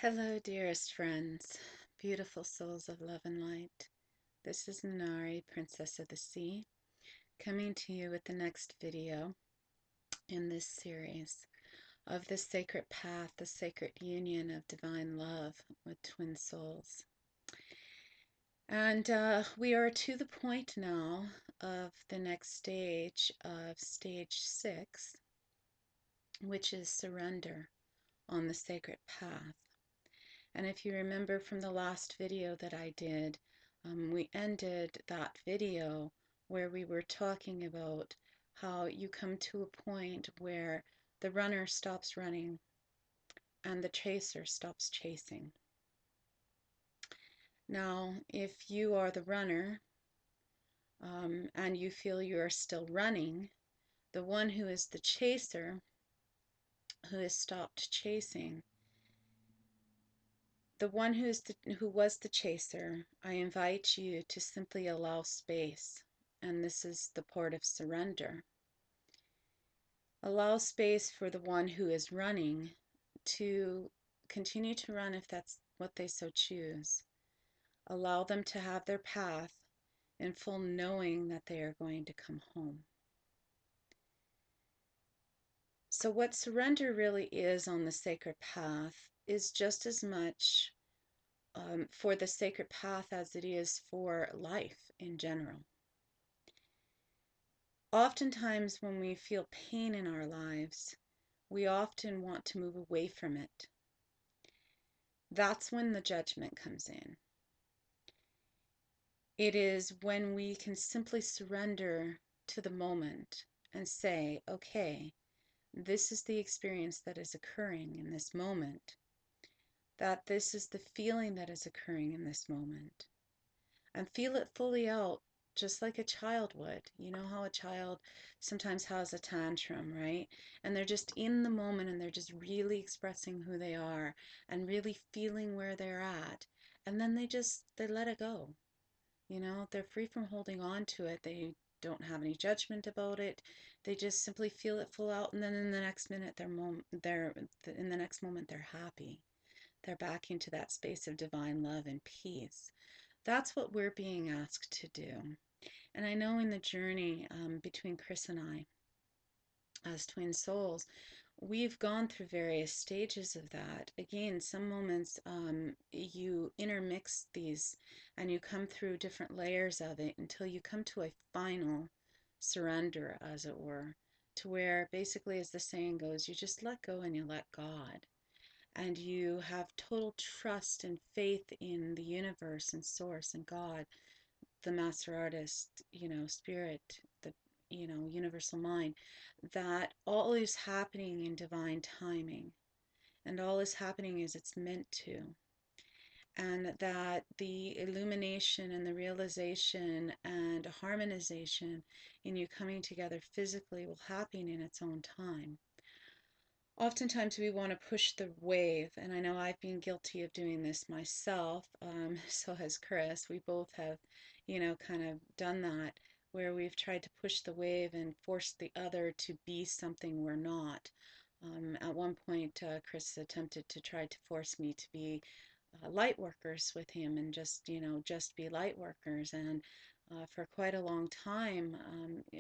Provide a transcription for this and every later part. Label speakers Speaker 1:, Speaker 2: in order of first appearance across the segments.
Speaker 1: Hello, dearest friends, beautiful souls of love and light. This is Nenari, Princess of the Sea, coming to you with the next video in this series of the sacred path, the sacred union of divine love with twin souls. And we are to the point now of the next stage of stage 6, which is surrender on the sacred path. And if you remember from the last video that I did, we ended that video where we were talking about how you come to a point where the runner stops running and the chaser stops chasing. Now, if you are the runner and you feel you are still running, the one who is the chaser, who has stopped chasing, the one who was the chaser, I invite you to simply allow space, and this is the part of surrender. Allow space for the one who is running to continue to run if that's what they so choose. Allow them to have their path in full knowing that they are going to come home. So what surrender really is on the sacred path is just as much for the sacred path as it is for life in general. Oftentimes, when we feel pain in our lives, we often want to move away from it. That's when the judgment comes in. It is when we can simply surrender to the moment and say, okay, this is the experience that is occurring in this moment, that this is the feeling that is occurring in this moment, and feel it fully out just like a child would. You know how a child sometimes has a tantrum, right? And they're just in the moment and they're just really expressing who they are and really feeling where they're at. And then they let it go. You know, they're free from holding on to it. They don't have any judgment about it. They just simply feel it full out, and then in the next minute in the next moment they're happy. They're back into that space of divine love and peace. That's what we're being asked to do. And I know in the journey between Chris and I, as twin souls, we've gone through various stages of that. Again, some moments you intermix these and you come through different layers of it until you come to a final surrender, as it were, to where basically, as the saying goes, you just let go and you let God. And you have total trust and faith in the universe and source and God, the master artist, spirit, the, universal mind, that all is happening in divine timing and all is happening as it's meant to. And that the illumination and the realization and harmonization in you coming together physically will happen in its own time. Oftentimes we want to push the wave, and I know I've been guilty of doing this myself. So has Chris. We both have, kind of done that, where we've tried to push the wave and force the other to be something we're not. At one point, Chris attempted to try to force me to be light workers with him and just be light workers. And for quite a long time,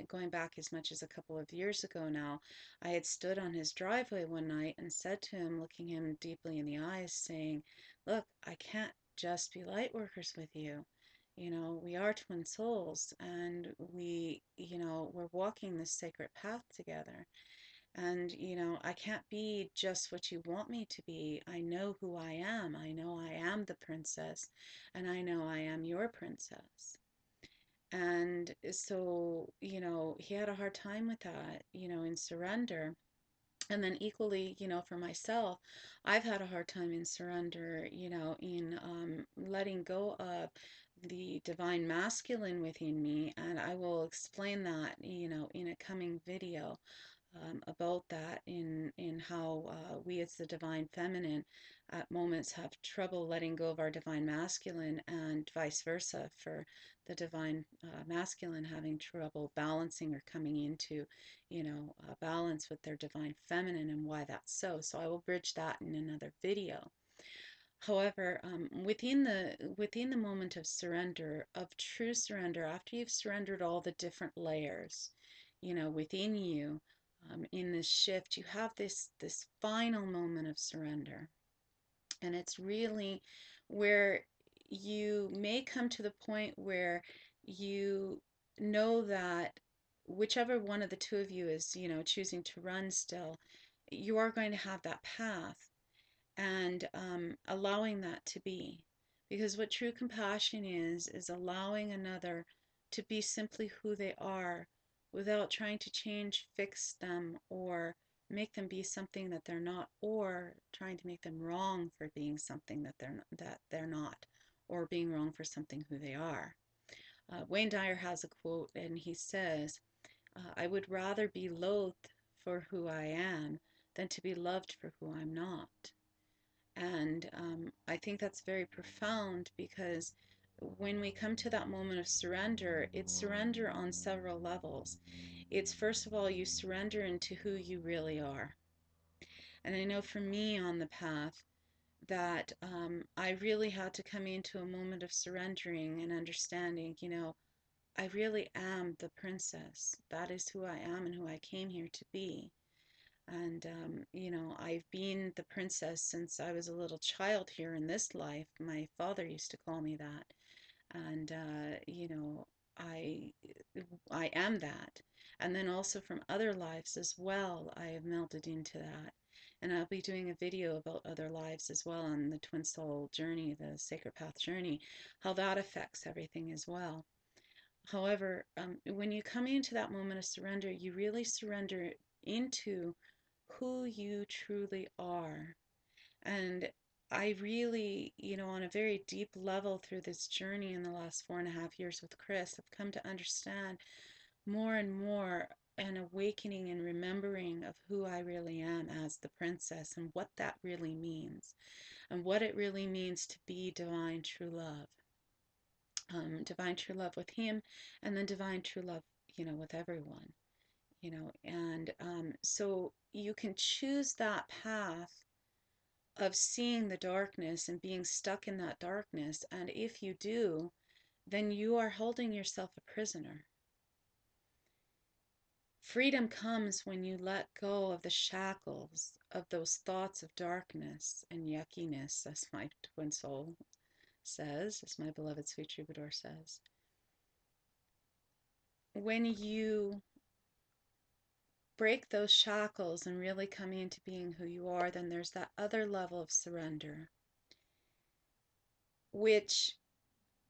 Speaker 1: going back as much as a couple of years ago now, I had stood on his driveway one night and said to him, looking him deeply in the eyes, saying, look, I can't just be light workers with you. We are twin souls and we're walking this sacred path together. And, I can't be just what you want me to be. I know who I am. I know I am the princess, and I know I am your princess. And so, he had a hard time with that, in surrender. And then equally, for myself, I've had a hard time in surrender, in letting go of the divine masculine within me. And I will explain that, in a coming video about that in how we as the divine feminine at moments have trouble letting go of our divine masculine and vice versa for the divine masculine having trouble balancing or coming into balance with their divine feminine and why that's so. So I will bridge that in another video. However, within the moment of surrender, of true surrender, after you've surrendered all the different layers, within you, in this shift, you have this final moment of surrender, and it's really where you may come to the point where you know that whichever one of the two of you is, choosing to run still, you are going to have that path, and allowing that to be. Because what true compassion is allowing another to be simply who they are without trying to change, fix them, or make them be something that they're not, or trying to make them wrong for being something that they're not, or being wrong for something who they are. Wayne Dyer has a quote, and he says, I would rather be loathed for who I am than to be loved for who I'm not. And I think that's very profound, because when we come to that moment of surrender, it's surrender on several levels. It's, first of all, you surrender into who you really are. And I know for me on the path that I really had to come into a moment of surrendering and understanding, I really am the princess. That is who I am and who I came here to be. And, I've been the princess since I was a little child here in this life. My father used to call me that. And, I, I am that. And then also from other lives as well, I have melded into that. And I'll be doing a video about other lives as well on the Twinsoul journey, the Sacred Path journey, how that affects everything as well. However, when you come into that moment of surrender, you really surrender into who you truly are. And I really, on a very deep level through this journey in the last 4.5 years with Chris, I've come to understand more and more an awakening and remembering of who I really am as the princess, and what that really means, and what it really means to be divine true love. Divine true love with him, and then divine true love, with everyone, and so you can choose that path of seeing the darkness and being stuck in that darkness. And if you do, then you are holding yourself a prisoner. Freedom comes when you let go of the shackles of those thoughts of darkness and yuckiness, as my twin soul says, as my beloved sweet troubadour says. When you break those shackles and really come into being who you are, then there's that other level of surrender, which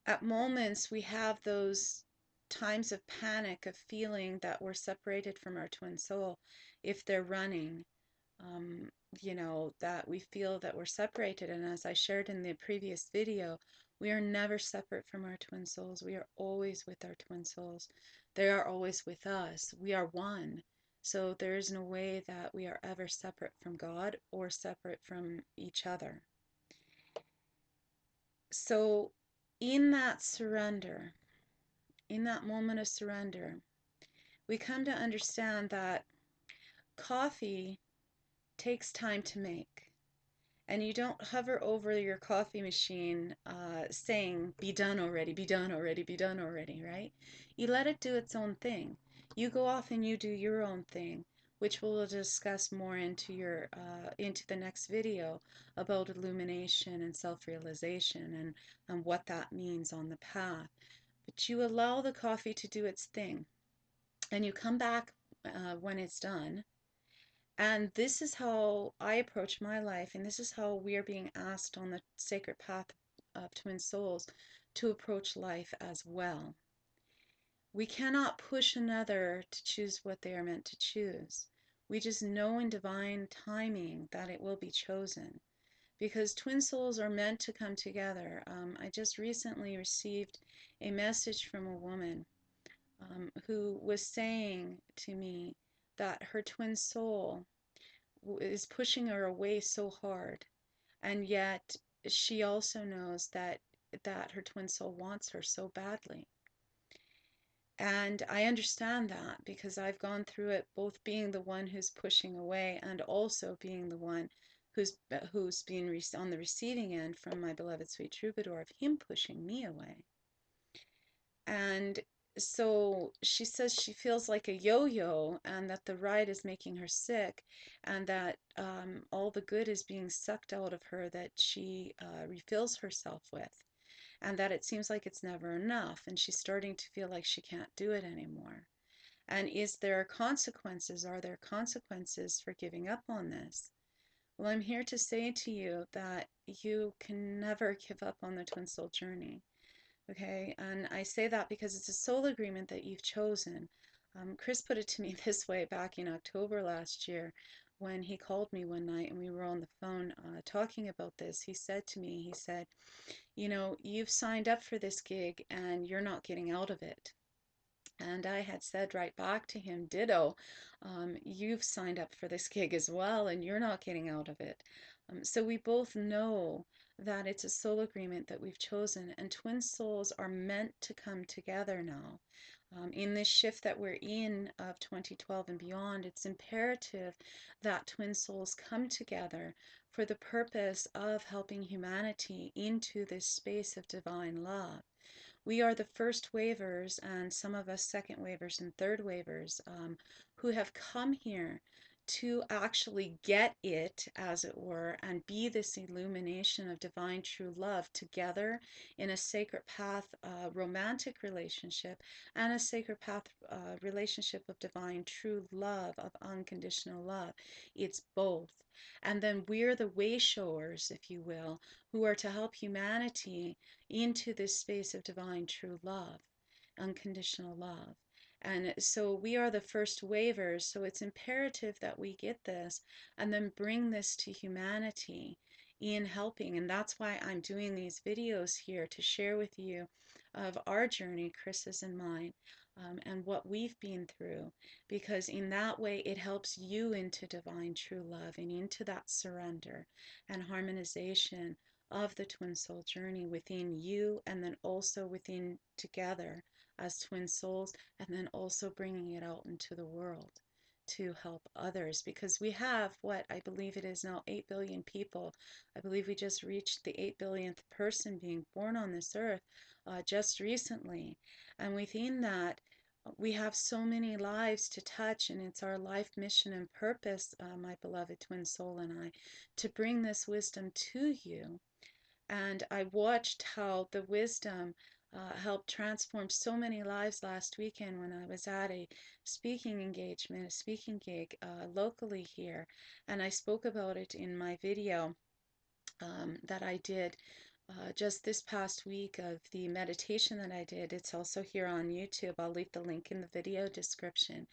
Speaker 1: at moments we have those times of panic, of feeling that we're separated from our twin soul if they're running, um, that we feel that we're separated. And as I shared in the previous video, we are never separate from our twin souls. We are always with our twin souls. They are always with us. We are one. So there is no way that we are ever separate from God or separate from each other. So in that surrender, in that moment of surrender, we come to understand that coffee takes time to make. And you don't hover over your coffee machine saying, be done already, be done already, be done already, right? You let it do its own thing. You go off and you do your own thing, which we'll discuss more into the next video about illumination and self-realization, and what that means on the path. But you allow the coffee to do its thing, and you come back when it's done. And this is how I approach my life, and this is how we are being asked on the sacred path of twin souls to approach life as well. We cannot push another to choose what they are meant to choose. We just know in divine timing that it will be chosen, because twin souls are meant to come together. I just recently received a message from a woman who was saying to me that her twin soul is pushing her away so hard, and yet she also knows that her twin soul wants her so badly. And I understand that, because I've gone through it, both being the one who's pushing away and also being the one who's being on the receiving end from my beloved sweet troubadour of him pushing me away. And so she says she feels like a yo-yo, and that the ride is making her sick, and that all the good is being sucked out of her that she refills herself with, and that it seems like it's never enough, and she's starting to feel like she can't do it anymore. And is there consequences? Are there consequences for giving up on this? Well, I'm here to say to you that you can never give up on the twin soul journey. Okay, and I say that because it's a soul agreement that you've chosen. Chris put it to me this way back in October last year when he called me one night and we were on the phone talking about this. He said to me, he said, you know, you've signed up for this gig and you're not getting out of it. And I had said right back to him, ditto, you've signed up for this gig as well, and you're not getting out of it. So we both know that it's a soul agreement that we've chosen, and twin souls are meant to come together now. In this shift that we're in of 2012 and beyond, it's imperative that twin souls come together for the purpose of helping humanity into this space of divine love. We are the first wavers, and some of us second wavers and third wavers, who have come here to actually get it, as it were, and be this illumination of divine true love together in a sacred path romantic relationship and a sacred path relationship of divine true love, of unconditional love. It's both. And then we're the way showers, if you will, who are to help humanity into this space of divine true love, unconditional love. And so we are the first wavers. So it's imperative that we get this and then bring this to humanity in helping. And that's why I'm doing these videos here to share with you of our journey, Chris's and mine, and what we've been through. Because in that way, it helps you into divine true love and into that surrender and harmonization of the twin soul journey within you, and then also within together as twin souls, and then also bringing it out into the world to help others, because we have, what I believe it is now, 8 billion people. I believe we just reached the 8 billionth person being born on this earth just recently, and within that we have so many lives to touch, and it's our life mission and purpose, my beloved twin soul and I, to bring this wisdom to you. And I watched how the wisdom helped transform so many lives last weekend when I was at a speaking engagement, a speaking gig locally here. And I spoke about it in my video that I did just this past week of the meditation that I did. It's also here on YouTube. I'll leave the link in the video description.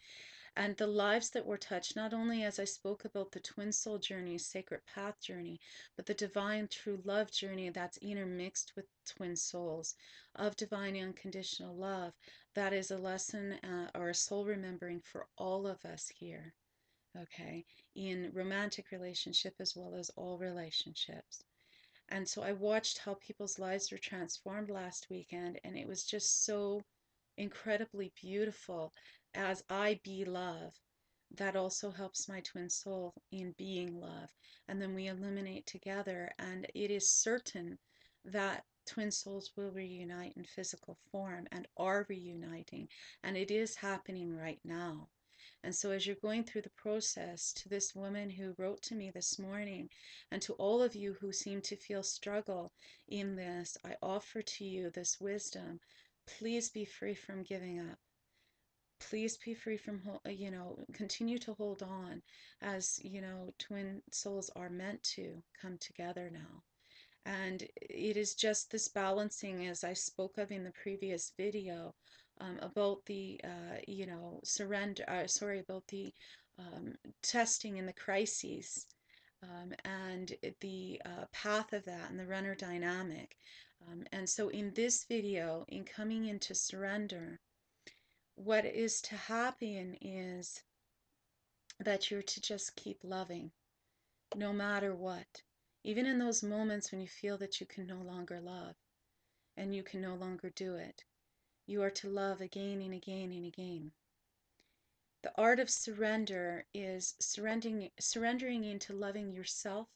Speaker 1: And the lives that were touched, not only as I spoke about the twin soul journey, sacred path journey, but the divine true love journey that's intermixed with twin souls of divine unconditional love. That is a lesson or a soul remembering for all of us here, okay, in romantic relationship as well as all relationships. And so I watched how people's lives were transformed last weekend, and it was just so incredibly beautiful as I be love. That also helps my twin soul in being love. And then we illuminate together, and it is certain that twin souls will reunite in physical form and are reuniting, and it is happening right now. And so, as you're going through the process, to this woman who wrote to me this morning, and to all of you who seem to feel struggle in this, I offer to you this wisdom. Please be free from giving up. Please be free from, continue to hold on, as, twin souls are meant to come together now. And it is just this balancing, as I spoke of in the previous video, about the, surrender, about the testing and the crises, and the path of that and the runner dynamic. And so in this video, in coming into surrender, what is to happen is that you're to just keep loving no matter what. Even in those moments when you feel that you can no longer love and you can no longer do it, you are to love again and again and again. The art of surrender is surrendering into loving yourself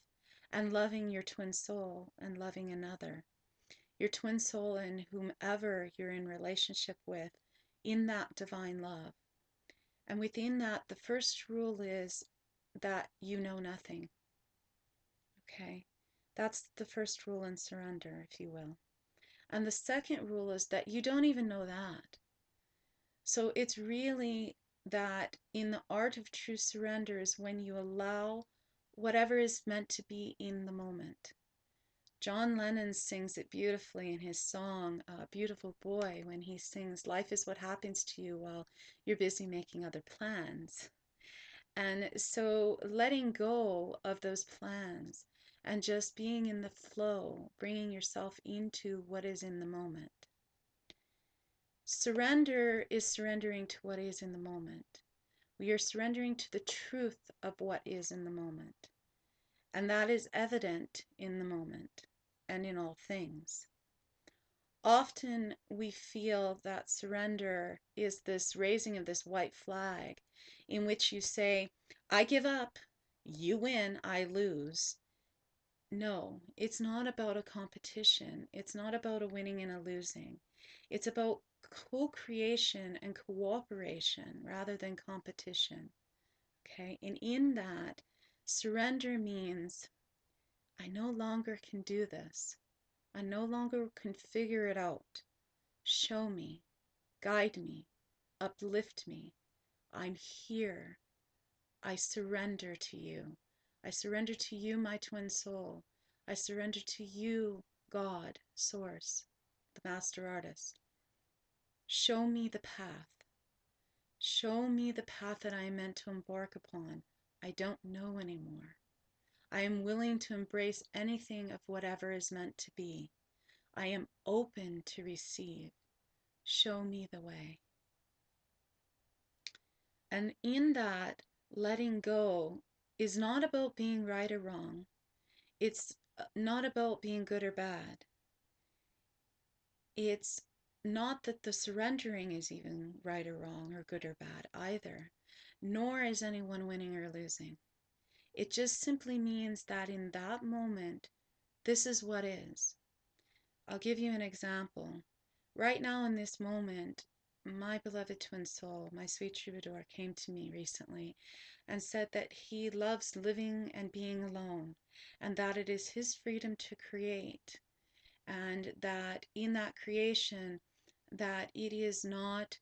Speaker 1: and loving your twin soul and loving another. Your twin soul and whomever you're in relationship with in that divine love. And within that, the first rule is that you know nothing. Okay? That's the first rule in surrender, if you will. And the second rule is that you don't even know that. So it's really that in the art of true surrender is when you allow whatever is meant to be in the moment. John Lennon sings it beautifully in his song, Beautiful Boy, when he sings, life is what happens to you while you're busy making other plans. And so letting go of those plans and just being in the flow, bringing yourself into what is in the moment. Surrender is surrendering to what is in the moment. We are surrendering to the truth of what is in the moment. And that is evident in the moment and in all things. Often we feel that surrender is this raising of this white flag in which you say, I give up, you win, I lose. No, it's not about a competition. It's not about a winning and a losing. It's about co-creation and cooperation rather than competition. Okay, and in that, surrender means I no longer can do this. I no longer can figure it out. Show me, guide me, uplift me. I'm here. I surrender to you. I surrender to you, my twin soul. I surrender to you, God, Source, the Master Artist. Show me the path. Show me the path that I am meant to embark upon. I don't know anymore. I am willing to embrace anything of whatever is meant to be. I am open to receive. Show me the way. And in that, letting go is not about being right or wrong. It's not about being good or bad. It's not that the surrendering is even right or wrong or good or bad either, nor is anyone winning or losing. It just simply means that in that moment, this is what is. I'll give you an example. Right now in this moment, my beloved twin soul, my sweet troubadour, came to me recently and said that he loves living and being alone, and that it is his freedom to create, and that in that creation, that it is not,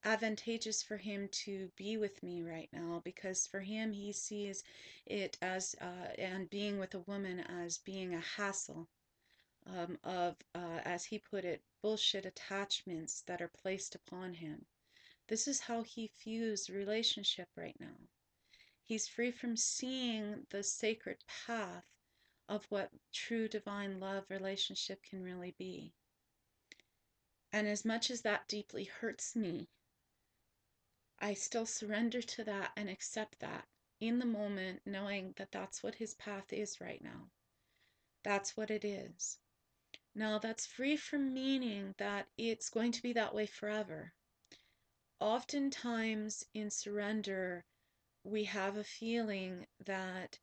Speaker 1: advantageous for him to be with me right now, because for him, he sees it as, and being with a woman as being a hassle as he put it, bullshit attachments that are placed upon him. This is how he views relationship right now. He's free from seeing the sacred path of what true divine love relationship can really be. And as much as that deeply hurts me, I still surrender to that and accept that in the moment, knowing that that's what his path is right now. That's what it is. Now, that's free from meaning that it's going to be that way forever. Oftentimes in surrender, we have a feeling that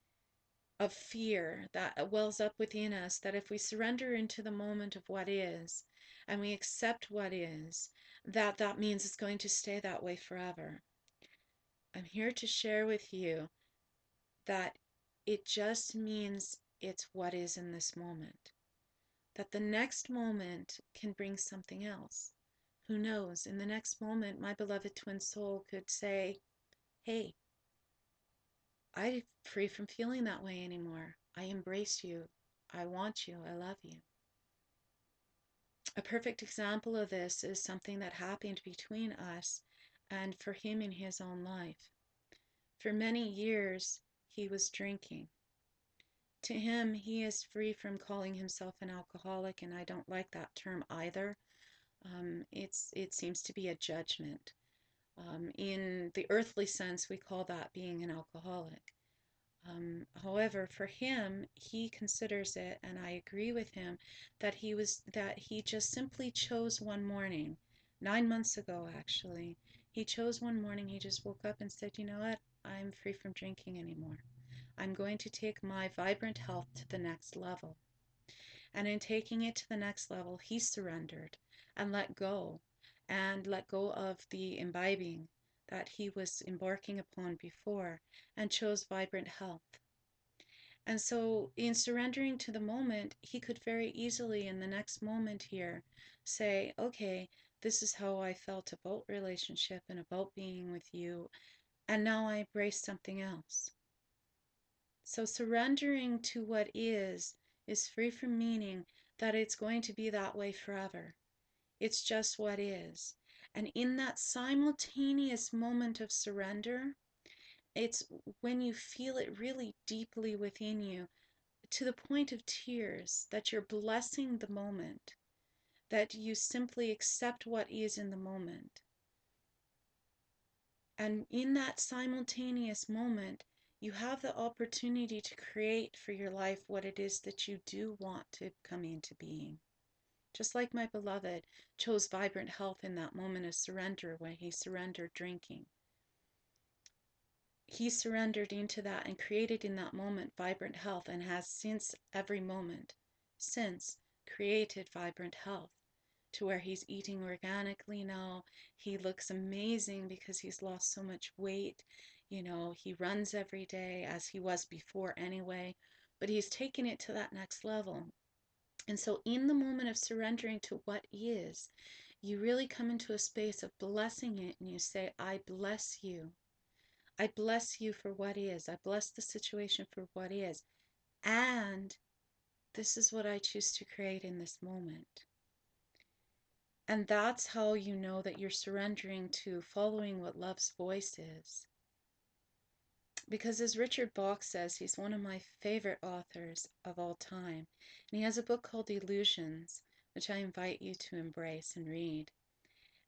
Speaker 1: of fear that wells up within us, that if we surrender into the moment of what is and we accept what is, that means it's going to stay that way forever. I'm here to share with you that it just means it's what is in this moment. That the next moment can bring something else. Who knows? In the next moment, my beloved twin soul could say, hey, I'm free from feeling that way anymore. I embrace you. I want you. I love you. A perfect example of this is something that happened between us and for him in his own life. For many years, he was drinking. To him, he is free from calling himself an alcoholic, and I don't like that term either. It seems to be a judgment. In the earthly sense, we call that being an alcoholic. However, for him, he considers it, and I agree with him, that he just simply chose one morning, 9 months ago actually, he chose one morning, he just woke up and said, you know what, I'm free from drinking anymore. I'm going to take my vibrant health to the next level. And in taking it to the next level, he surrendered and let go of the imbibing that he was embarking upon before and chose vibrant health. And so, in surrendering to the moment, he could very easily, in the next moment here, say, okay, this is how I felt about relationship and about being with you, and now I embrace something else. So, surrendering to what is free from meaning that it's going to be that way forever. It's just what is. And in that simultaneous moment of surrender, it's when you feel it really deeply within you, to the point of tears, that you're blessing the moment, that you simply accept what is in the moment. And in that simultaneous moment, you have the opportunity to create for your life what it is that you do want to come into being. Just like my beloved chose vibrant health in that moment of surrender when he surrendered drinking. He surrendered into that and created in that moment vibrant health, and has since every moment since created vibrant health to where he's eating organically now. He looks amazing because he's lost so much weight. You know, he runs every day as he was before anyway, but he's taken it to that next level. And so in the moment of surrendering to what is, you really come into a space of blessing it, and you say, I bless you. I bless you for what is. I bless the situation for what is. And this is what I choose to create in this moment. And that's how you know that you're surrendering to following what love's voice is. Because as Richard Bach says, he's one of my favorite authors of all time. And he has a book called Illusions, which I invite you to embrace and read.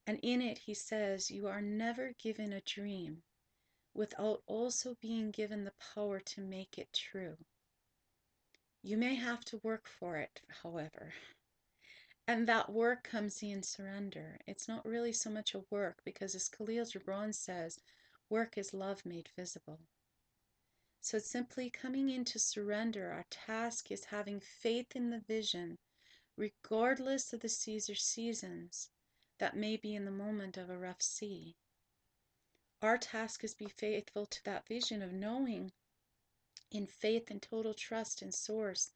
Speaker 1: And in it, he says, you are never given a dream without also being given the power to make it true. You may have to work for it, however. And that work comes in surrender. It's not really so much a work, because as Khalil Gibran says, work is love made visible. So it's simply coming into surrender. Our task is having faith in the vision, regardless of the seas or seasons that may be in the moment of a rough sea. Our task is be faithful to that vision of knowing in faith and total trust in Source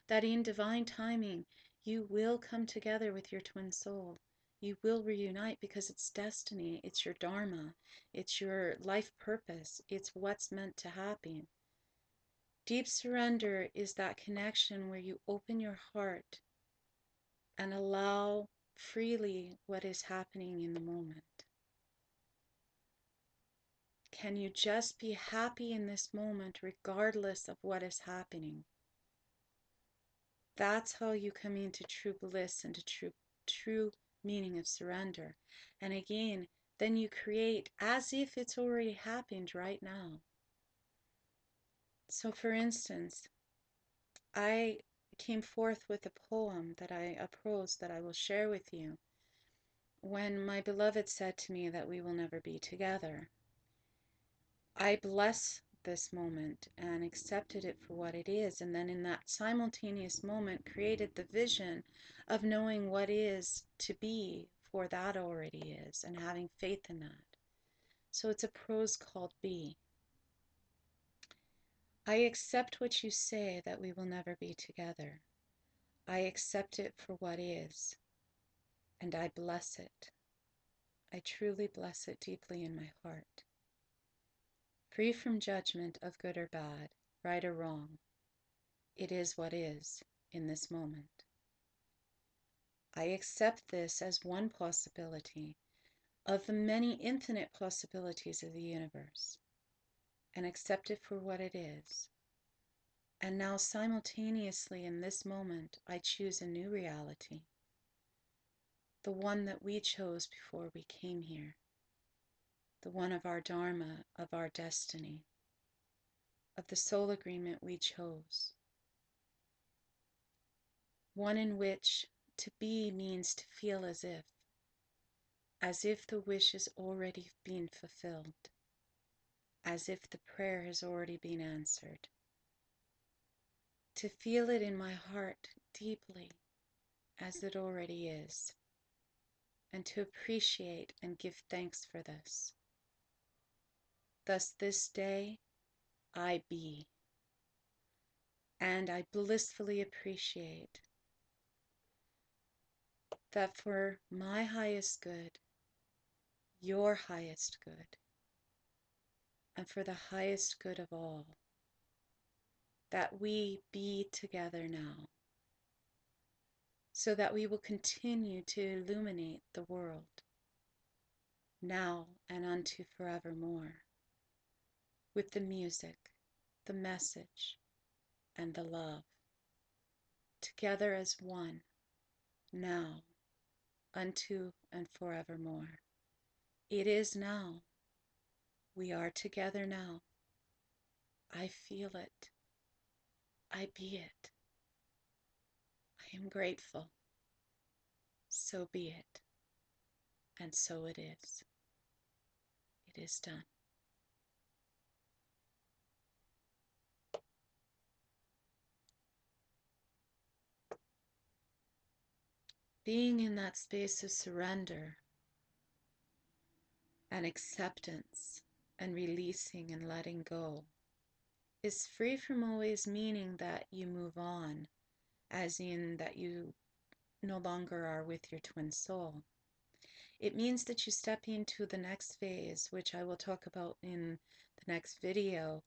Speaker 1: that in divine timing you will come together with your twin soul. You will reunite because it's destiny, it's your dharma, it's your life purpose, it's what's meant to happen. Deep surrender is that connection where you open your heart and allow freely what is happening in the moment. Can you just be happy in this moment regardless of what is happening? That's how you come into true bliss and to true meaning of surrender. And again, then you create as if it's already happened right now. So for instance, I came forth with a poem a prose that I will share with you when my beloved said to me that we will never be together. I bless this moment and accepted it for what it is, and then in that simultaneous moment created the vision of knowing what is to be, for that already is, and having faith in that. So it's a prose called Be. I accept what you say, that we will never be together. I accept it for what is, and I bless it. I truly bless it deeply in my heart. Free from judgment of good or bad, right or wrong, it is what is in this moment. I accept this as one possibility of the many infinite possibilities of the universe, and accept it for what it is. And now simultaneously in this moment, I choose a new reality, the one that we chose before we came here, the one of our dharma, of our destiny, of the soul agreement we chose, one in which to be means to feel as if the wish has already been fulfilled, as if the prayer has already been answered. to feel it in my heart deeply as it already is, and to appreciate and give thanks for this. Thus this day I be, and I blissfully appreciate that for my highest good, your highest good, and for the highest good of all, that we be together now, so that we will continue to illuminate the world, now and unto forevermore, with the music, the message, and the love, together as one, now, unto and forevermore. It is now. We are together now. I feel it. I be it. I am grateful. So be it. And so it is. It is done. Being in that space of surrender and acceptance and releasing and letting go is free from always meaning that you move on, as in that you no longer are with your twin soul. It means that you step into the next phase, which I will talk about in the next video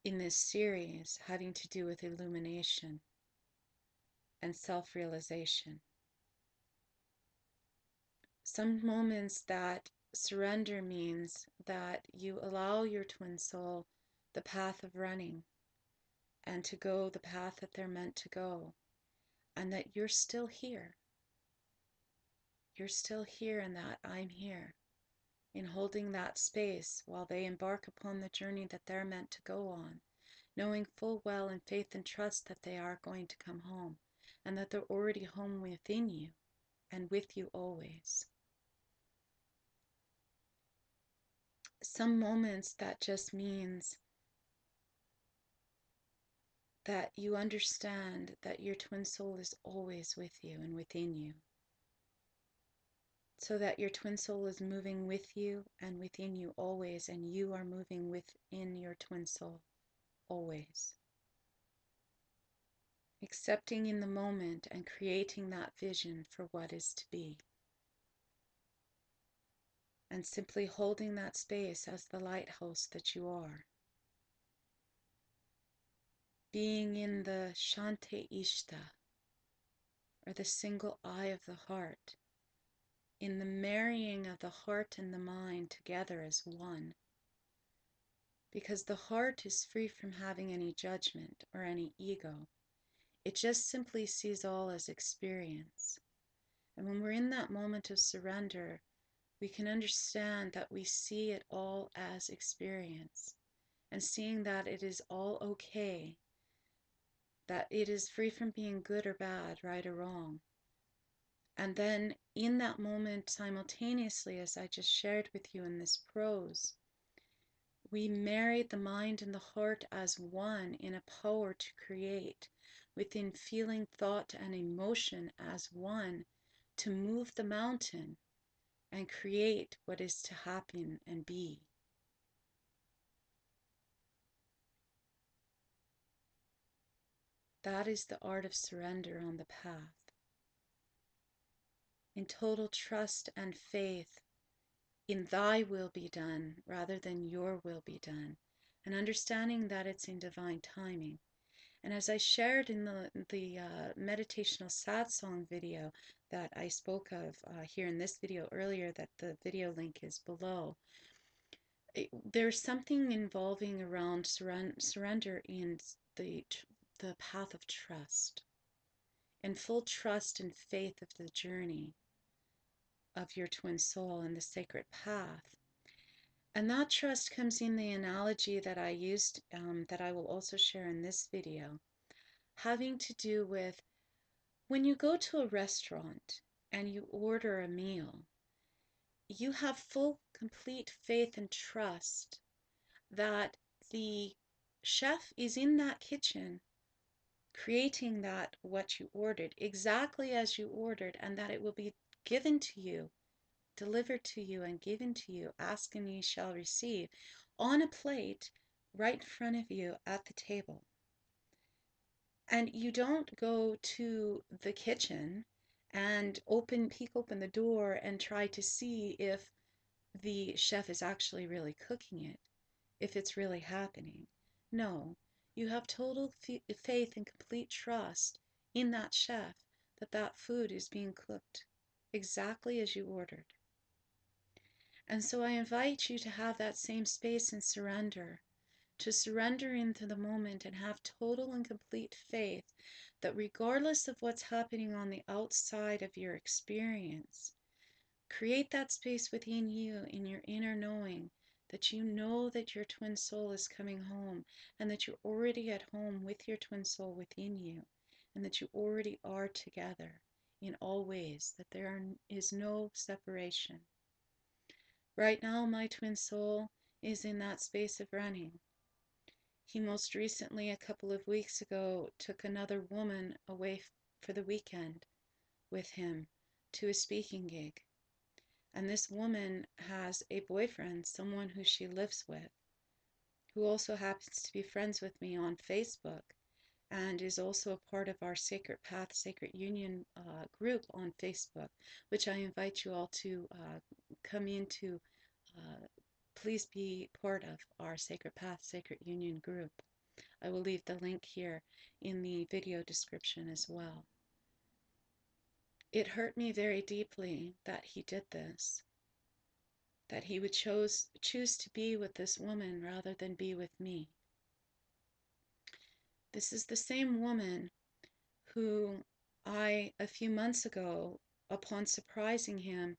Speaker 1: in this series, having to do with illumination and self-realization. Some moments that surrender means that you allow your twin soul the path of running and to go the path that they're meant to go, and that you're still here. You're still here, and that I'm here in holding that space while they embark upon the journey that they're meant to go on, knowing full well in faith and trust that they are going to come home, and that they're already home within you and with you always. Some moments that just means that you understand that your twin soul is always with you and within you, so that your twin soul is moving with you and within you always, and you are moving within your twin soul always. Accepting in the moment and creating that vision for what is to be. And simply holding that space as the lighthouse that you are. Being in the Shante Ishta, or the single eye of the heart, in the marrying of the heart and the mind together as one. Because the heart is free from having any judgment or any ego. It just simply sees all as experience. And when we're in that moment of surrender, we can understand that we see it all as experience, and seeing that it is all okay, that it is free from being good or bad, right or wrong. And then in that moment, simultaneously, as I just shared with you in this prose, we marry the mind and the heart as one in a power to create, within feeling, thought, and emotion as one, to move the mountain and create what is to happen and be. That is the art of surrender on the path. In total trust and faith in thy will be done rather than your will be done. And understanding that it's in divine timing. And as I shared in the meditational sad song video that I spoke of here in this video earlier, that the video link is below, there's something involving around surrender in the path of trust, and full trust and faith of the journey of your twin soul and the sacred path. And that trust comes in the analogy that I used, that I will also share in this video, having to do with when you go to a restaurant and you order a meal, you have full, complete faith and trust that the chef is in that kitchen creating that what you ordered, exactly as you ordered, and that it will be given to you, delivered to you, and given to you. Ask and ye shall receive, on a plate right in front of you at the table. And you don't go to the kitchen and peek open the door and try to see if the chef is actually really cooking it, if it's really happening. No, you have total faith and complete trust in that chef that that food is being cooked exactly as you ordered. And so I invite you to have that same space and surrender, to surrender into the moment and have total and complete faith that regardless of what's happening on the outside of your experience, create that space within you in your inner knowing that you know that your twin soul is coming home and that you're already at home with your twin soul within you and that you already are together in all ways, that there is no separation. Right now, my twin soul is in that space of running. He most recently, a couple of weeks ago, took another woman away for the weekend with him to a speaking gig. And this woman has a boyfriend, someone who she lives with, who also happens to be friends with me on Facebook and is also a part of our Sacred Path, Sacred Union group on Facebook, which I invite you all to come into. Please be part of our Sacred Path, Sacred Union group. I will leave the link here in the video description as well. It hurt me very deeply that he did this, that he would choose to be with this woman rather than be with me. This is the same woman who a few months ago, upon surprising him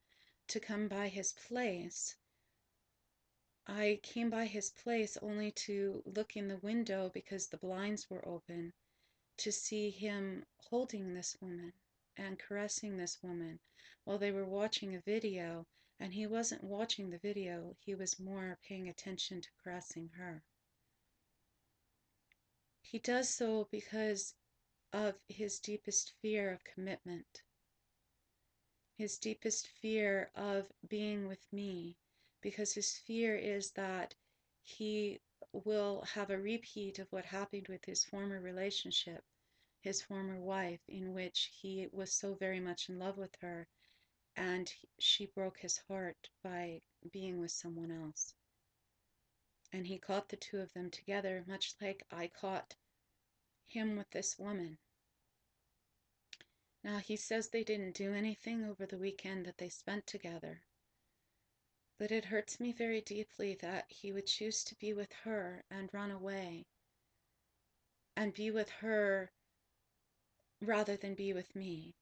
Speaker 1: to come by his place, I came by his place only to look in the window because the blinds were open to see him holding this woman and caressing this woman while they were watching a video, and he wasn't watching the video, he was more paying attention to caressing her. He does so because of his deepest fear of commitment, his deepest fear of being with me, because his fear is that he will have a repeat of what happened with his former relationship, his former wife, in which he was so very much in love with her and she broke his heart by being with someone else. And he caught the two of them together, much like I caught him with this woman. Now, he says they didn't do anything over the weekend that they spent together, but it hurts me very deeply that he would choose to be with her and run away and be with her rather than be with me.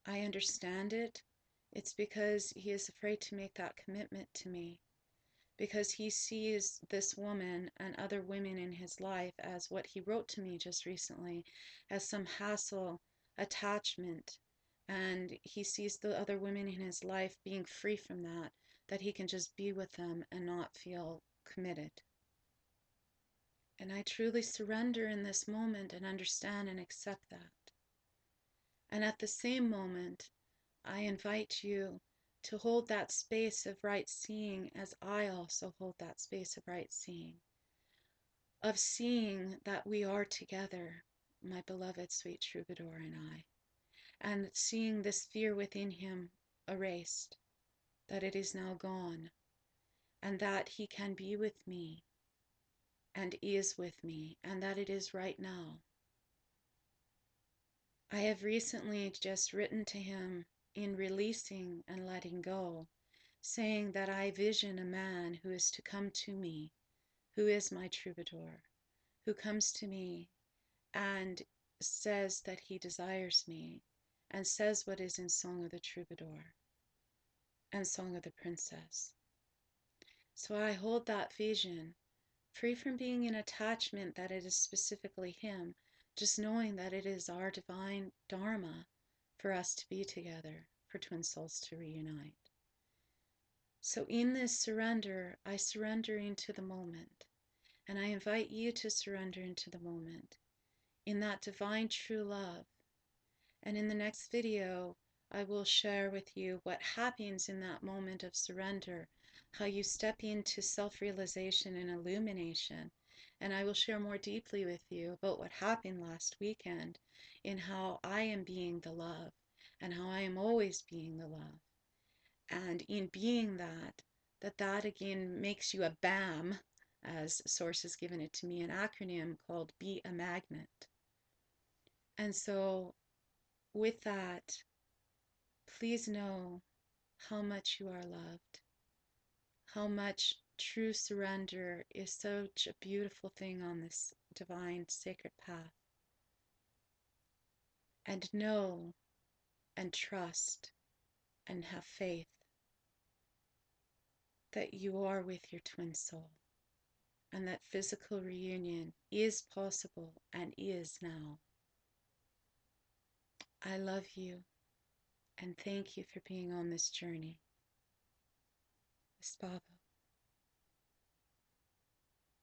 Speaker 1: I understand it. It's because he is afraid to make that commitment to me, because he sees this woman and other women in his life as what he wrote to me just recently, as some hassle, attachment, and he sees the other women in his life being free from that, that he can just be with them and not feel committed. And I truly surrender in this moment and understand and accept that. And at the same moment, I invite you to hold that space of right seeing as I also hold that space of right seeing, of seeing that we are together, my beloved sweet troubadour and I, and seeing this fear within him erased, that it is now gone, and that he can be with me and is with me, and that it is right now. I have recently just written to him in releasing and letting go, saying that I vision a man who is to come to me, who is my troubadour, who comes to me and says that he desires me, and says what is in Song of the Troubadour and Song of the Princess. So I hold that vision, free from being in attachment that it is specifically him, just knowing that it is our divine dharma for us to be together, for twin souls to reunite. So in this surrender, I surrender into the moment, and I invite you to surrender into the moment, in that divine true love. And in the next video, I will share with you what happens in that moment of surrender, how you step into self-realization and illumination. And I will share more deeply with you about what happened last weekend in how I am being the love and how I am always being the love. And in being that, that again makes you a BAM, as Source has given it to me, an acronym called Be a Magnet. And so with that, please know how much you are loved, how much true surrender is such a beautiful thing on this divine sacred path. And know and trust and have faith that you are with your twin soul and that physical reunion is possible and is now. I love you and thank you for being on this journey. Spabo.